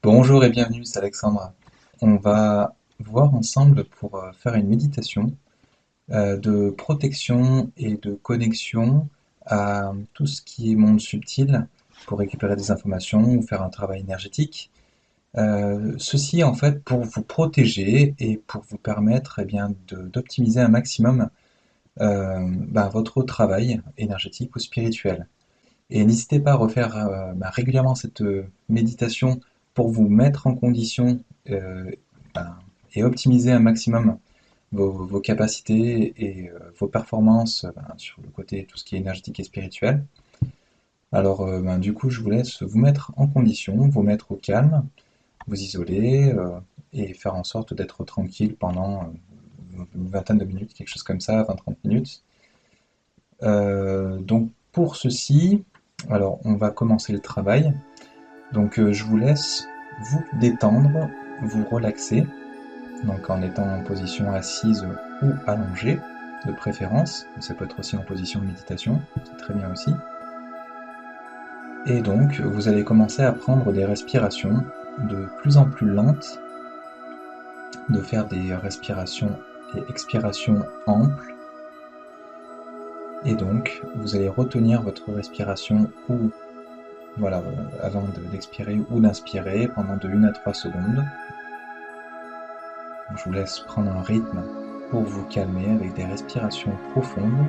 Bonjour et bienvenue, c'est Alexandre. On va voir ensemble pour faire une méditation de protection et de connexion à tout ce qui est monde subtil pour récupérer des informations ou faire un travail énergétique. Ceci en fait pour vous protéger et pour vous permettre d'optimiser un maximum votre travail énergétique ou spirituel. Et n'hésitez pas à refaire régulièrement cette méditation pour vous mettre en condition euh, ben, et optimiser un maximum vos capacités et vos performances sur le côté tout ce qui est énergétique et spirituel. Alors du coup, je vous laisse vous mettre en condition, vous mettre au calme, vous isoler et faire en sorte d'être tranquille pendant une vingtaine de minutes, quelque chose comme ça, 20-30 minutes. Donc pour ceci, alors on va commencer le travail. Donc je vous laisse vous détendre, vous relaxer, donc en étant en position assise ou allongée de préférence. Ça peut être aussi en position de méditation, c'est très bien aussi. Et donc vous allez commencer à prendre des respirations de plus en plus lentes, de faire des respirations et expirations amples. Et donc vous allez retenir votre respiration ou voilà, avant d'expirer ou d'inspirer pendant de 1 à 3 secondes. Je vous laisse prendre un rythme pour vous calmer avec des respirations profondes.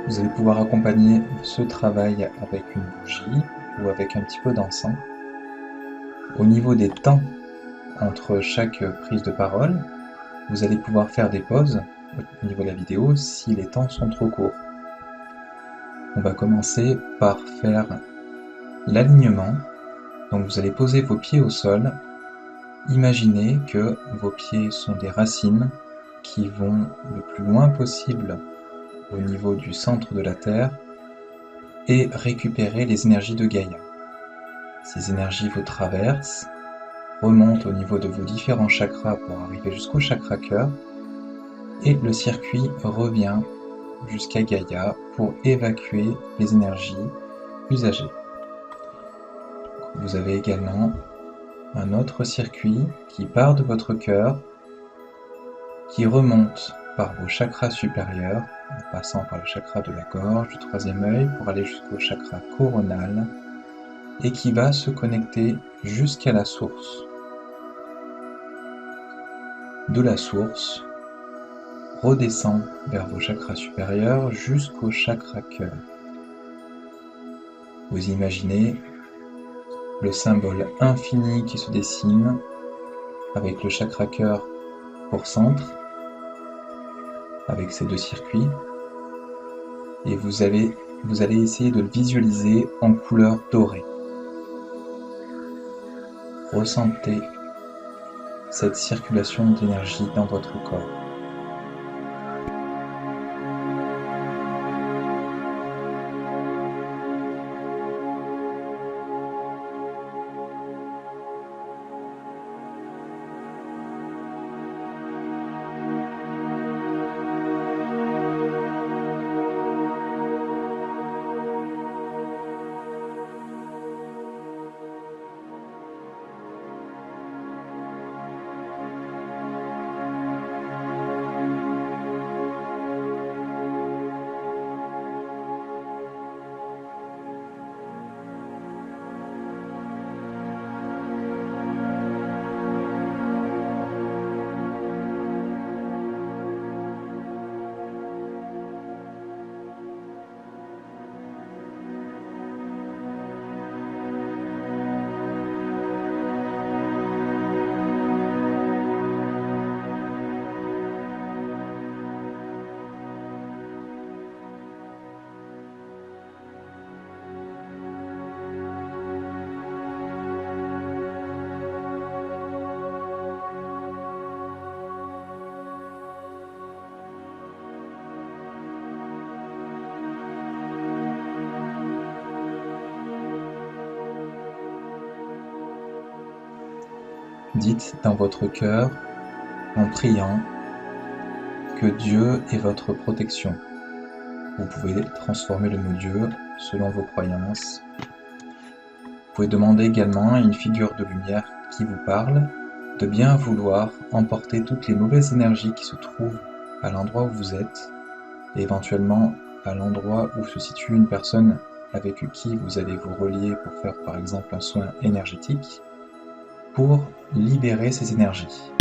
Vous allez pouvoir accompagner ce travail avec une bougie ou avec un petit peu d'encens. Au niveau des temps entre chaque prise de parole, vous allez pouvoir faire des pauses au niveau de la vidéo si les temps sont trop courts. On va commencer par faire l'alignement. Donc vous allez poser vos pieds au sol. Imaginez que vos pieds sont des racines qui vont le plus loin possible au niveau du centre de la Terre et récupérer les énergies de Gaïa. Ces énergies vous traversent, remontent au niveau de vos différents chakras pour arriver jusqu'au chakra cœur et le circuit revient jusqu'à Gaïa pour évacuer les énergies usagées. Vous avez également un autre circuit qui part de votre cœur, qui remonte par vos chakras supérieurs, en passant par le chakra de la gorge, du troisième œil, pour aller jusqu'au chakra coronal, et qui va se connecter jusqu'à la source. De la source, redescend vers vos chakras supérieurs jusqu'au chakra cœur. Vous imaginez le symbole infini qui se dessine avec le chakra cœur pour centre, avec ces deux circuits, et vous allez essayer de le visualiser en couleur dorée. Ressentez cette circulation d'énergie dans votre corps. dites dans votre cœur, en priant, que Dieu est votre protection. Vous pouvez transformer le mot Dieu selon vos croyances. Vous pouvez demander également à une figure de lumière qui vous parle de bien vouloir emporter toutes les mauvaises énergies qui se trouvent à l'endroit où vous êtes, et éventuellement à l'endroit où se situe une personne avec qui vous allez vous relier pour faire par exemple un soin énergétique, pour libérer ces énergies.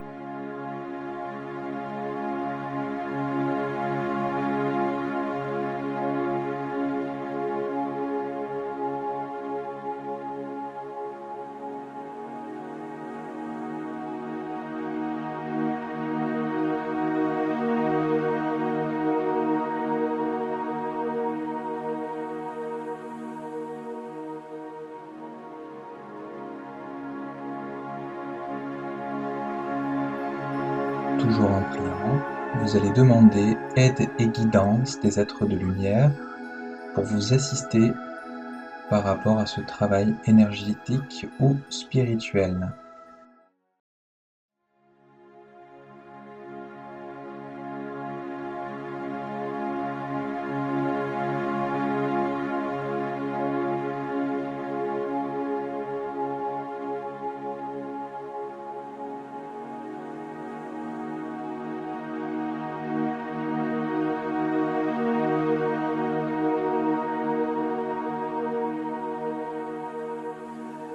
Toujours en priant, vous allez demander aide et guidance des êtres de lumière pour vous assister par rapport à ce travail énergétique ou spirituel.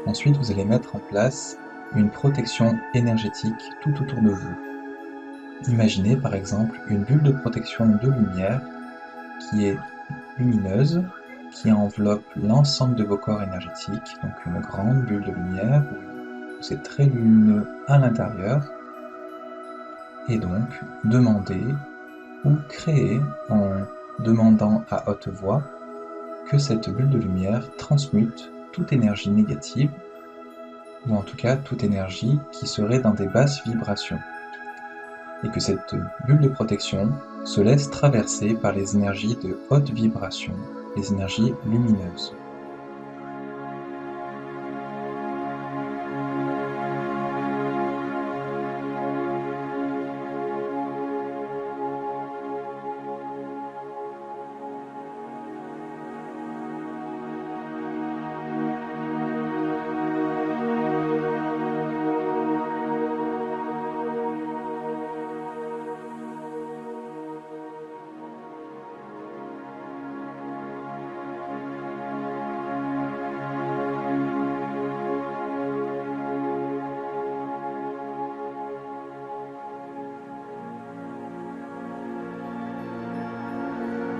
Ensuite, vous allez mettre en place une protection énergétique tout autour de vous. Imaginez par exemple une bulle de protection de lumière qui est lumineuse, qui enveloppe l'ensemble de vos corps énergétiques, donc une grande bulle de lumière où c'est très lumineux à l'intérieur, et donc demandez ou créez en demandant à haute voix que cette bulle de lumière transmute toute énergie négative, ou en tout cas toute énergie qui serait dans des basses vibrations, et que cette bulle de protection se laisse traverser par les énergies de haute vibration, les énergies lumineuses.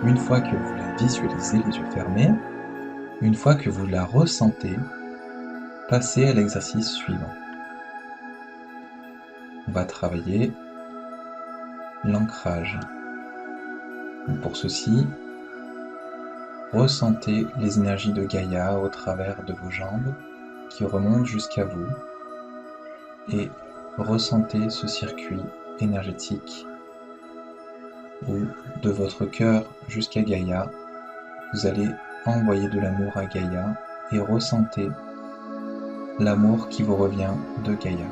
Une fois que vous la visualisez les yeux fermés, une fois que vous la ressentez, passez à l'exercice suivant. On va travailler l'ancrage. Pour ceci, ressentez les énergies de Gaïa au travers de vos jambes qui remontent jusqu'à vous et ressentez ce circuit énergétique où de votre cœur jusqu'à Gaïa, vous allez envoyer de l'amour à Gaïa et ressentez l'amour qui vous revient de Gaïa.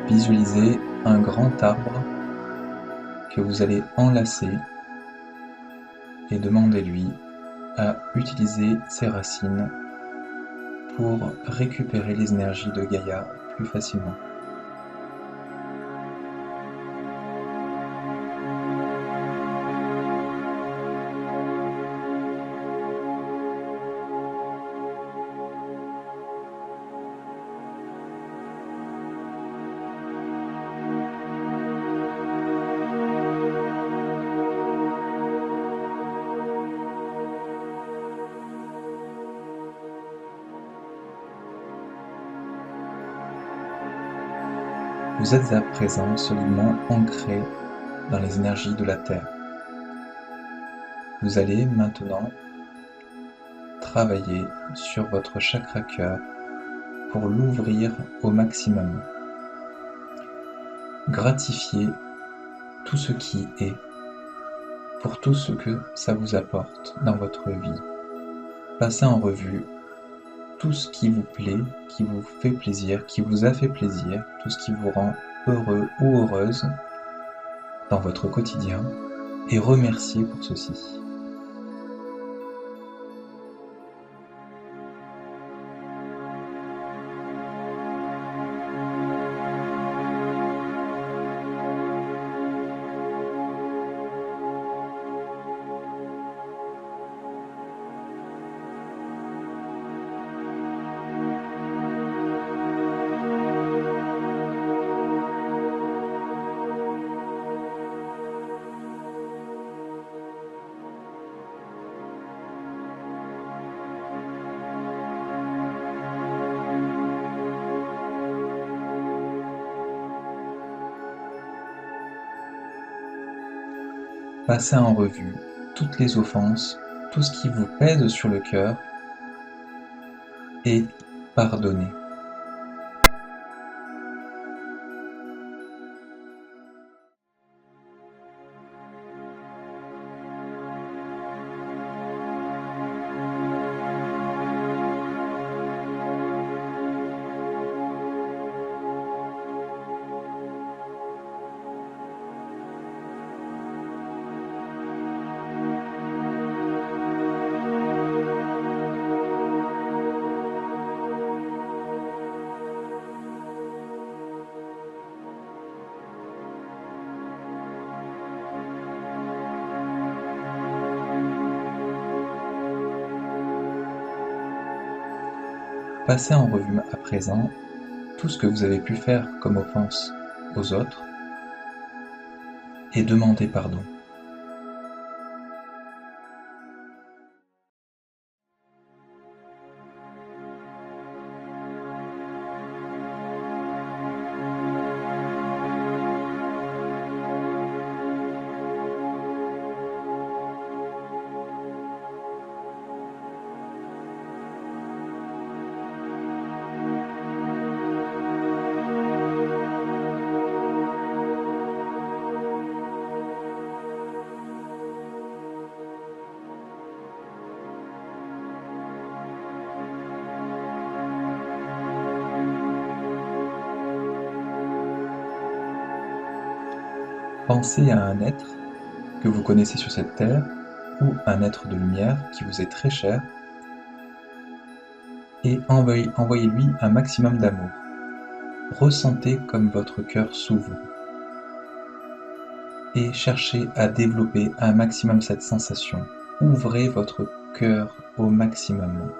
Visualisez un grand arbre que vous allez enlacer et demandez-lui à utiliser ses racines pour récupérer les énergies de Gaïa plus facilement. Vous êtes à présent solidement ancré dans les énergies de la Terre. Vous allez maintenant travailler sur votre chakra cœur pour l'ouvrir au maximum. Gratifiez tout ce qui est pour tout ce que ça vous apporte dans votre vie. Passez en revue tout ce qui vous plaît, qui vous fait plaisir, qui vous a fait plaisir, tout ce qui vous rend heureux ou heureuse dans votre quotidien et remerciez pour ceci. Passez en revue toutes les offenses, tout ce qui vous pèse sur le cœur et pardonnez. Passez en revue à présent tout ce que vous avez pu faire comme offense aux autres et demandez pardon. Pensez à un être que vous connaissez sur cette terre ou un être de lumière qui vous est très cher et envoyez-lui un maximum d'amour. Ressentez comme votre cœur s'ouvre et cherchez à développer un maximum cette sensation. Ouvrez votre cœur au maximum.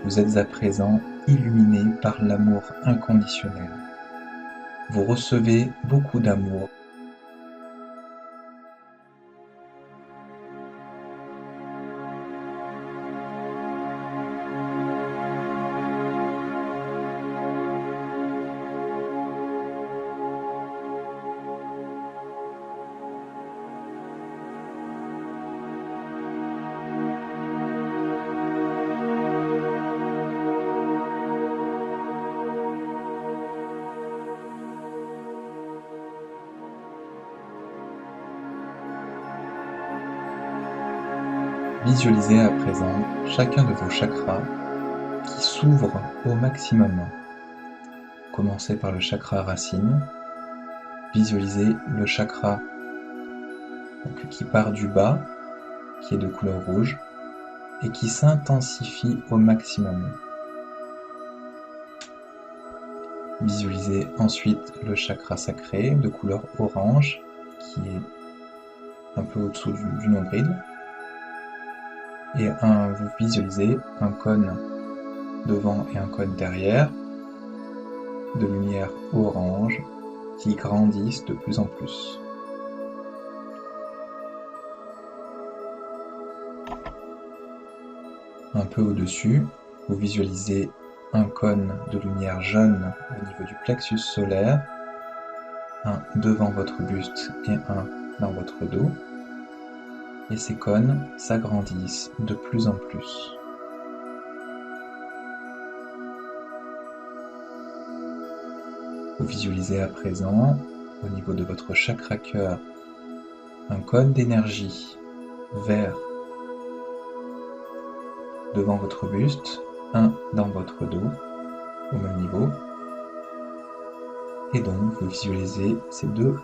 Vous êtes à présent illuminé par l'amour inconditionnel. Vous recevez beaucoup d'amour. Visualisez à présent chacun de vos chakras qui s'ouvre au maximum. Commencez par le chakra racine, visualisez le chakra donc, qui part du bas, qui est de couleur rouge, et qui s'intensifie au maximum. Visualisez ensuite le chakra sacré de couleur orange, qui est un peu au-dessous du nombril. Et vous visualisez un cône devant et un cône derrière, de lumière orange, qui grandissent de plus en plus. Un peu au-dessus, vous visualisez un cône de lumière jaune au niveau du plexus solaire, un devant votre buste et un dans votre dos. Et ces cônes s'agrandissent de plus en plus. Vous visualisez à présent, au niveau de votre chakra cœur, un cône d'énergie vert devant votre buste, un dans votre dos, au même niveau. Et donc, vous visualisez ces deux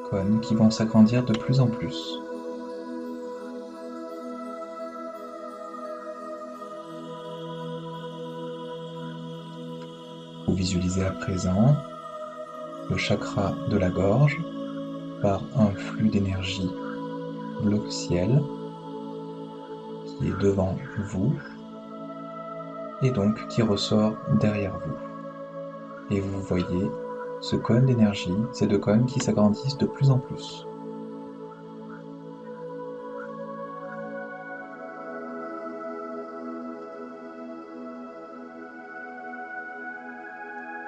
cônes qui vont s'agrandir de plus en plus. Vous visualisez à présent le chakra de la gorge par un flux d'énergie bleu ciel qui est devant vous et donc qui ressort derrière vous. Et vous voyez ce cône d'énergie, ces deux cônes qui s'agrandissent de plus en plus.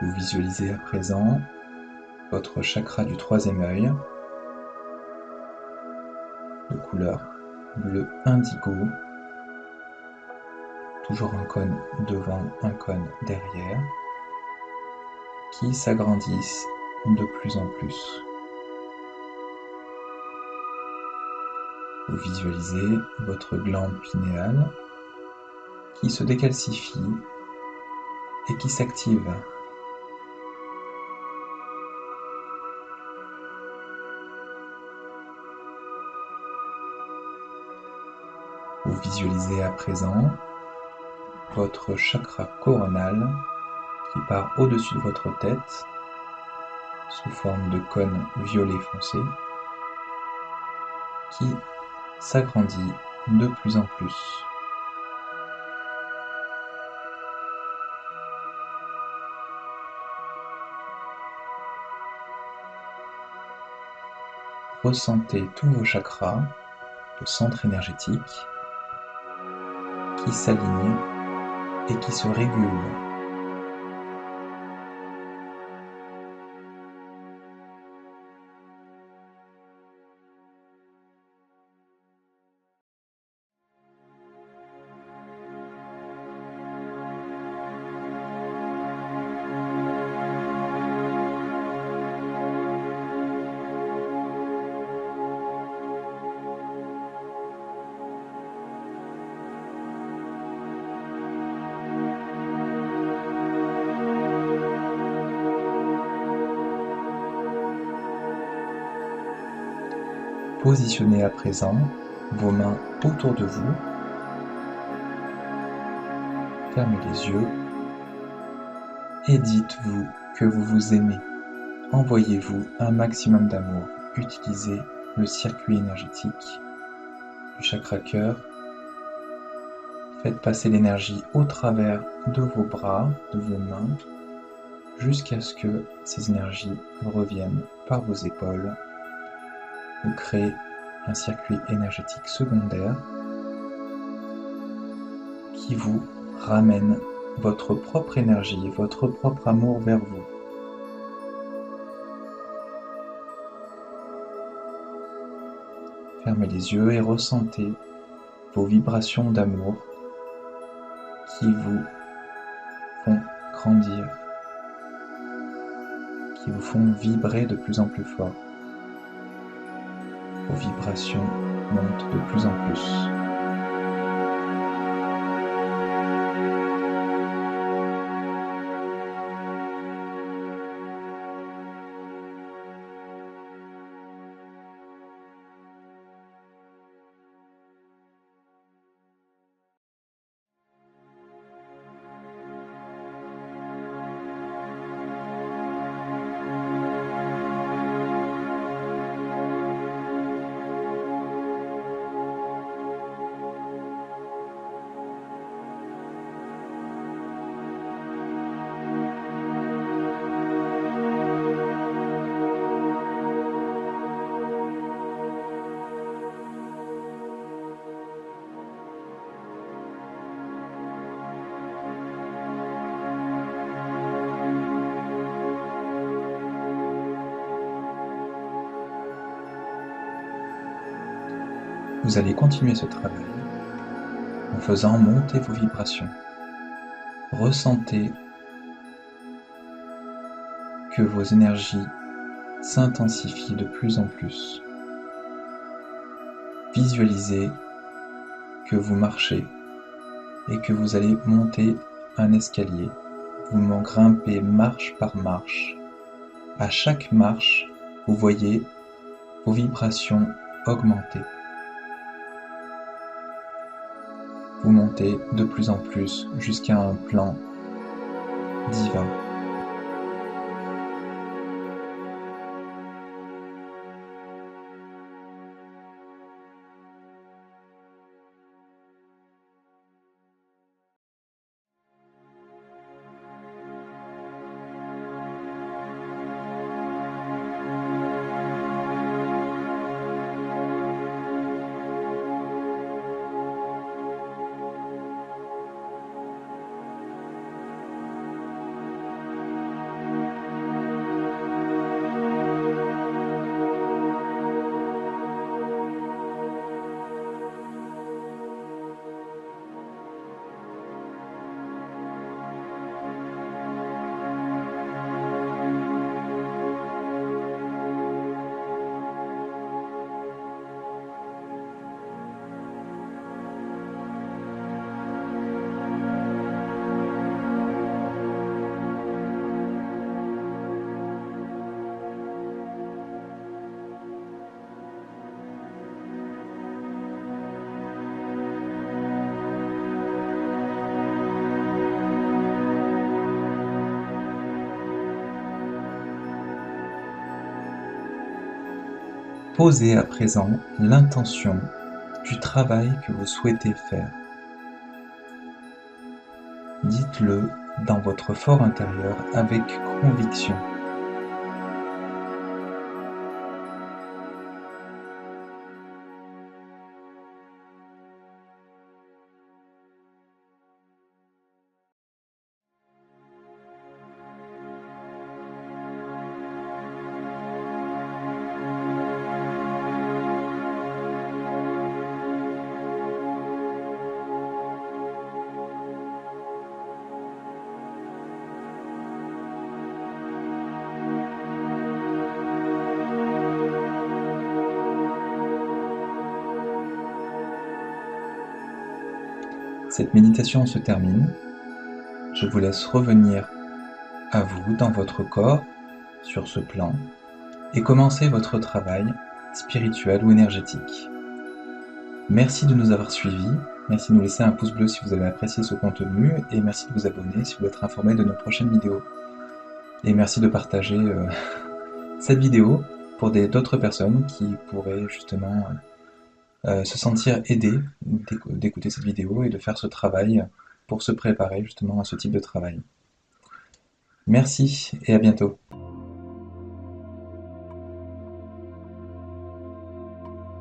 Vous visualisez à présent votre chakra du troisième œil de couleur bleu indigo, toujours un cône devant, un cône derrière, qui s'agrandissent de plus en plus. Vous visualisez votre glande pinéale qui se décalcifie et qui s'active. Vous visualisez à présent votre chakra coronal qui part au-dessus de votre tête sous forme de cône violet foncé qui s'agrandit de plus en plus. Ressentez tous vos chakras, vos centres énergétiques qui s'alignent et qui se régulent. Positionnez à présent vos mains autour de vous. Fermez les yeux et dites-vous que vous vous aimez. Envoyez-vous un maximum d'amour. Utilisez le circuit énergétique du chakra cœur. Faites passer l'énergie au travers de vos bras, de vos mains, jusqu'à ce que ces énergies reviennent par vos épaules. Vous créez un circuit énergétique secondaire qui vous ramène votre propre énergie, votre propre amour vers vous. Fermez les yeux et ressentez vos vibrations d'amour qui vous font grandir, qui vous font vibrer de plus en plus fort. Vos vibrations montent de plus en plus. Vous allez continuer ce travail en faisant monter vos vibrations. Ressentez que vos énergies s'intensifient de plus en plus. Visualisez que vous marchez et que vous allez monter un escalier. Vous grimpez marche par marche. À chaque marche, vous voyez vos vibrations augmenter. Vous montez de plus en plus jusqu'à un plan divin. Posez à présent l'intention du travail que vous souhaitez faire. Dites-le dans votre fort intérieur avec conviction. Cette méditation se termine. Je vous laisse revenir à vous dans votre corps, sur ce plan, et commencer votre travail spirituel ou énergétique. Merci de nous avoir suivis, merci de nous laisser un pouce bleu si vous avez apprécié ce contenu, et merci de vous abonner si vous voulez être informé de nos prochaines vidéos. Et merci de partager cette vidéo pour d'autres personnes qui pourraient justement se sentir aidées d'écouter cette vidéo et de faire ce travail pour se préparer justement à ce type de travail. Merci et à bientôt.